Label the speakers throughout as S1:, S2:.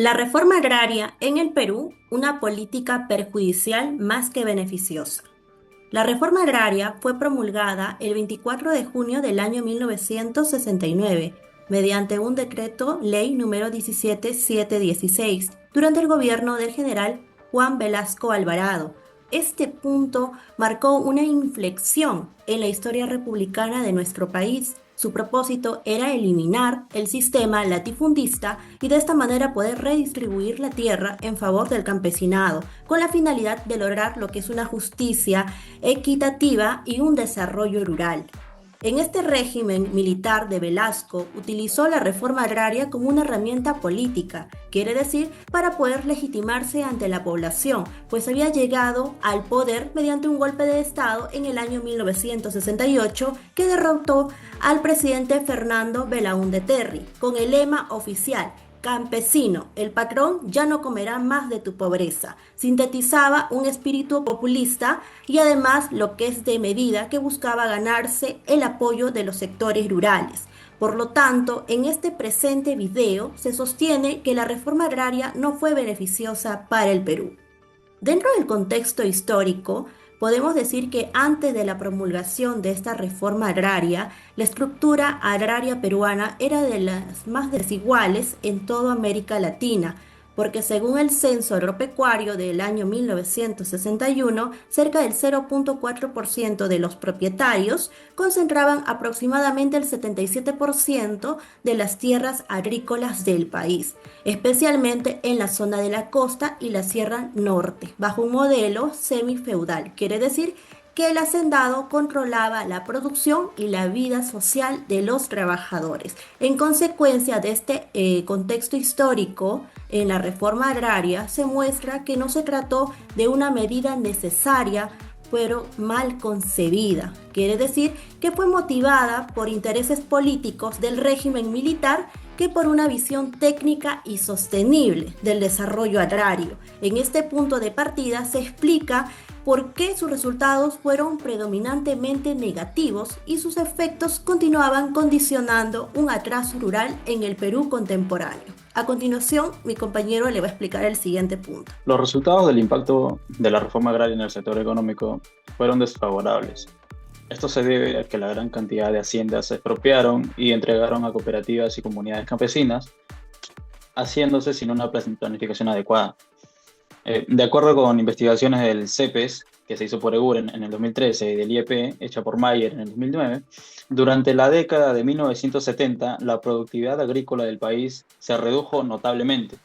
S1: La reforma agraria en el Perú, una política perjudicial más que beneficiosa. La reforma agraria fue promulgada el 24 de junio del año 1969 mediante un decreto ley número 17716 durante el gobierno del general Juan Velasco Alvarado. Este punto marcó una inflexión en la historia republicana de nuestro país. Su propósito era eliminar el sistema latifundista y de esta manera poder redistribuir la tierra en favor del campesinado, con la finalidad de lograr lo que es una justicia equitativa y un desarrollo rural. En este régimen militar de Velasco utilizó la reforma agraria como una herramienta política, quiere decir, para poder legitimarse ante la población, pues había llegado al poder mediante un golpe de Estado en el año 1968 que derrotó al presidente Fernando Belaúnde Terry, con el lema oficial: Campesino, el patrón ya no comerá más de tu pobreza. Sintetizaba un espíritu populista y además lo que es de medida que buscaba ganarse el apoyo de los sectores rurales. Por lo tanto, en este presente video se sostiene que la reforma agraria no fue beneficiosa para el Perú. Dentro del contexto histórico, podemos decir que antes de la promulgación de esta reforma agraria, la estructura agraria peruana era de las más desiguales en toda América Latina, porque según el censo agropecuario del año 1961, cerca del 0,4% de los propietarios concentraban aproximadamente el 77% de las tierras agrícolas del país, especialmente en la zona de la costa y la Sierra Norte, bajo un modelo semifeudal. Quiere decir que el hacendado controlaba la producción y la vida social de los trabajadores. En consecuencia de este contexto histórico, en la reforma agraria se muestra que no se trató de una medida necesaria, pero mal concebida. Quiere decir que fue motivada por intereses políticos del régimen militar que por una visión técnica y sostenible del desarrollo agrario. En este punto de partida se explica por qué sus resultados fueron predominantemente negativos y sus efectos continuaban condicionando un atraso rural en el Perú contemporáneo. A continuación, mi compañero le va a explicar el siguiente punto.
S2: Los resultados del impacto de la reforma agraria en el sector económico fueron desfavorables. Esto se debe a que la gran cantidad de haciendas se expropiaron y entregaron a cooperativas y comunidades campesinas, haciéndose sin una planificación adecuada. De acuerdo con investigaciones del CEPES, que se hizo por EUR en el 2013, y del IEP, hecha por Mayer en el 2009, durante la década de 1970, la productividad agrícola del país se redujo notablemente.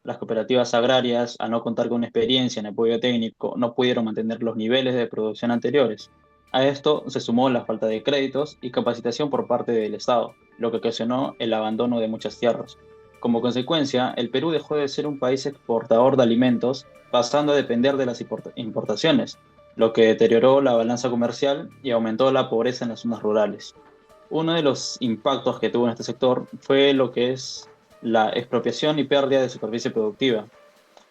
S2: Las cooperativas agrarias, al no contar con experiencia en apoyo técnico, no pudieron mantener los niveles de producción anteriores. A esto se sumó la falta de créditos y capacitación por parte del Estado, lo que ocasionó el abandono de muchas tierras. Como consecuencia, el Perú dejó de ser un país exportador de alimentos, pasando a depender de las importaciones, lo que deterioró la balanza comercial y aumentó la pobreza en las zonas rurales. Uno de los impactos que tuvo en este sector fue lo que es la expropiación y pérdida de superficie productiva.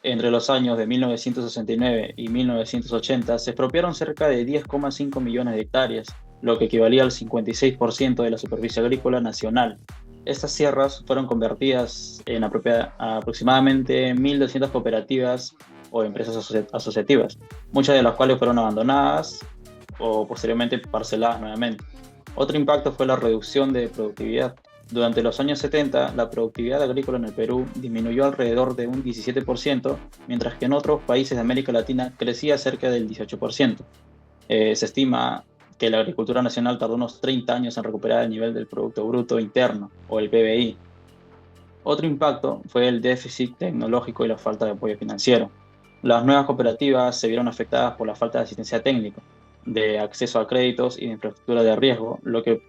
S2: Entre los años de 1969 y 1980 se expropiaron cerca de 10,5 millones de hectáreas, lo que equivalía al 56% de la superficie agrícola nacional. Estas tierras fueron convertidas en aproximadamente 1.200 cooperativas o empresas asociativas, muchas de las cuales fueron abandonadas o posteriormente parceladas nuevamente. Otro impacto fue la reducción de productividad. Durante los años 70, la productividad agrícola en el Perú disminuyó alrededor de un 17%, mientras que en otros países de América Latina crecía cerca del 18%. Se estima que la agricultura nacional tardó unos 30 años en recuperar el nivel del Producto Bruto Interno, o el PBI. Otro impacto fue el déficit tecnológico y la falta de apoyo financiero. Las nuevas cooperativas se vieron afectadas por la falta de asistencia técnica, de acceso a créditos y de infraestructura de riesgo, lo que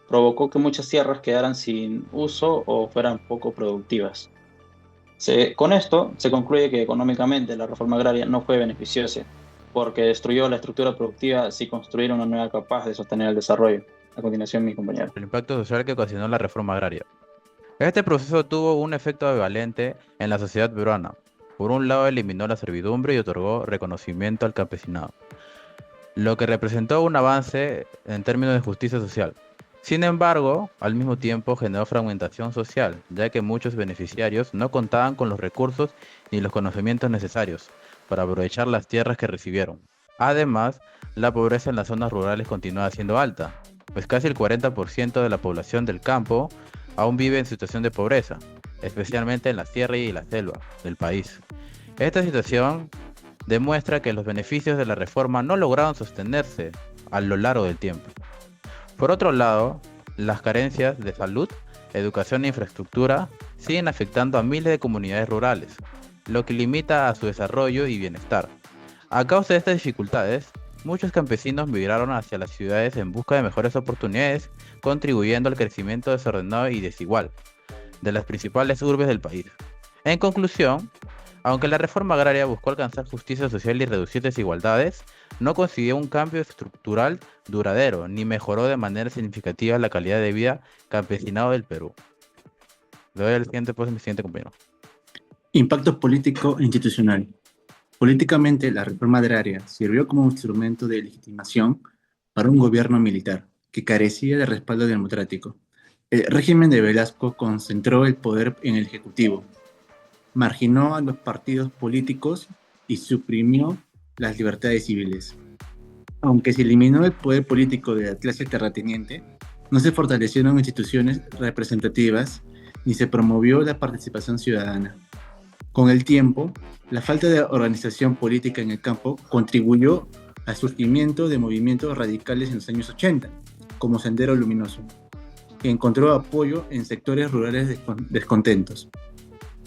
S2: provocó que muchas tierras quedaran sin uso o fueran poco productivas. Con esto se concluye que económicamente la reforma agraria no fue beneficiosa, porque destruyó la estructura productiva sin construir una nueva capaz de sostener el desarrollo. A continuación, mi compañero.
S3: El impacto social que ocasionó la reforma agraria. Este proceso tuvo un efecto equivalente en la sociedad peruana. Por un lado, eliminó la servidumbre y otorgó reconocimiento al campesinado, lo que representó un avance en términos de justicia social. Sin embargo, al mismo tiempo generó fragmentación social, ya que muchos beneficiarios no contaban con los recursos ni los conocimientos necesarios para aprovechar las tierras que recibieron. Además, la pobreza en las zonas rurales continúa siendo alta, pues casi el 40% de la población del campo aún vive en situación de pobreza, especialmente en la sierra y la selva del país. Esta situación demuestra que los beneficios de la reforma no lograron sostenerse a lo largo del tiempo. Por otro lado, las carencias de salud, educación e infraestructura siguen afectando a miles de comunidades rurales, lo que limita a su desarrollo y bienestar. A causa de estas dificultades, muchos campesinos migraron hacia las ciudades en busca de mejores oportunidades, contribuyendo al crecimiento desordenado y desigual de las principales urbes del país. En conclusión, aunque la reforma agraria buscó alcanzar justicia social y reducir desigualdades, no consiguió un cambio estructural duradero ni mejoró de manera significativa la calidad de vida campesinado del Perú. Le doy al siguiente, pues, mi siguiente compañero.
S4: Impacto político e institucional. Políticamente, la reforma agraria sirvió como un instrumento de legitimación para un gobierno militar que carecía de respaldo democrático. El régimen de Velasco concentró el poder en el Ejecutivo, marginó a los partidos políticos y suprimió las libertades civiles. Aunque se eliminó el poder político de la clase terrateniente, no se fortalecieron instituciones representativas ni se promovió la participación ciudadana. Con el tiempo, la falta de organización política en el campo contribuyó al surgimiento de movimientos radicales en los años 80, como Sendero Luminoso, que encontró apoyo en sectores rurales descontentos.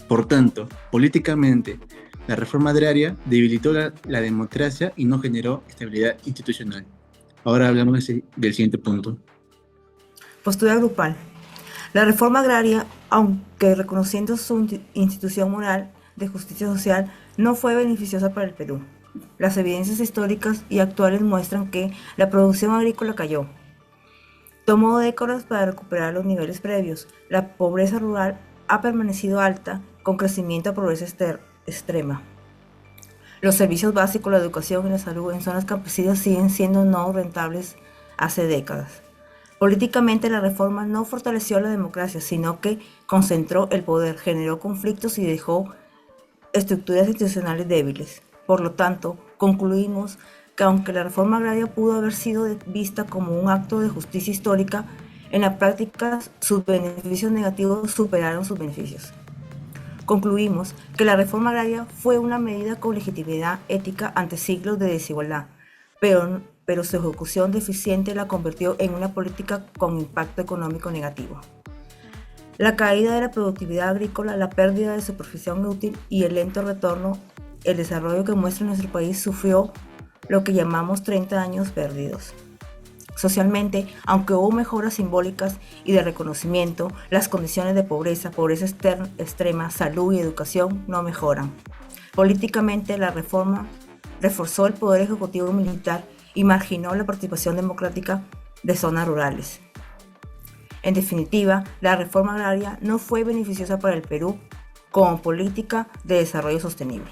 S4: Por tanto, políticamente, la reforma agraria debilitó la democracia y no generó estabilidad institucional. Ahora hablamos del siguiente punto.
S5: Postura grupal. La reforma agraria, aunque reconociendo su institución moral de justicia social, no fue beneficiosa para el Perú. Las evidencias históricas y actuales muestran que la producción agrícola cayó. Tomó décadas para recuperar los niveles previos. La pobreza rural ha permanecido alta, con crecimiento a pobreza extrema. Los servicios básicos, la educación y la salud en zonas campesinas siguen siendo no rentables hace décadas. Políticamente, la reforma no fortaleció la democracia, sino que concentró el poder, generó conflictos y dejó estructuras institucionales débiles. Por lo tanto, concluimos que aunque la reforma agraria pudo haber sido vista como un acto de justicia histórica, en la práctica sus beneficios negativos superaron sus beneficios. Concluimos que la reforma agraria fue una medida con legitimidad ética ante siglos de desigualdad, pero su ejecución deficiente la convirtió en una política con impacto económico negativo. La caída de la productividad agrícola, la pérdida de superficie útil y el lento retorno, el desarrollo que muestra nuestro país sufrió lo que llamamos 30 años perdidos. Socialmente, aunque hubo mejoras simbólicas y de reconocimiento, las condiciones de pobreza extrema, salud y educación no mejoran. Políticamente, la reforma reforzó el poder ejecutivo militar y marginó la participación democrática de zonas rurales. En definitiva, la reforma agraria no fue beneficiosa para el Perú como política de desarrollo sostenible.